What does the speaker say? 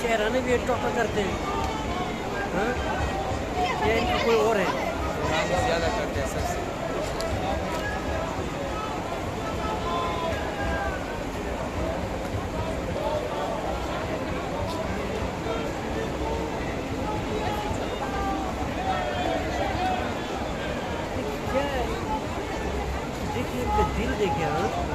चेहराने भी एक टॉपर करते हैं, हाँ? या इनका कोई और है? ज़्यादा करते हैं सबसे। क्या है? देखिए इनका दिल देखिए, हाँ?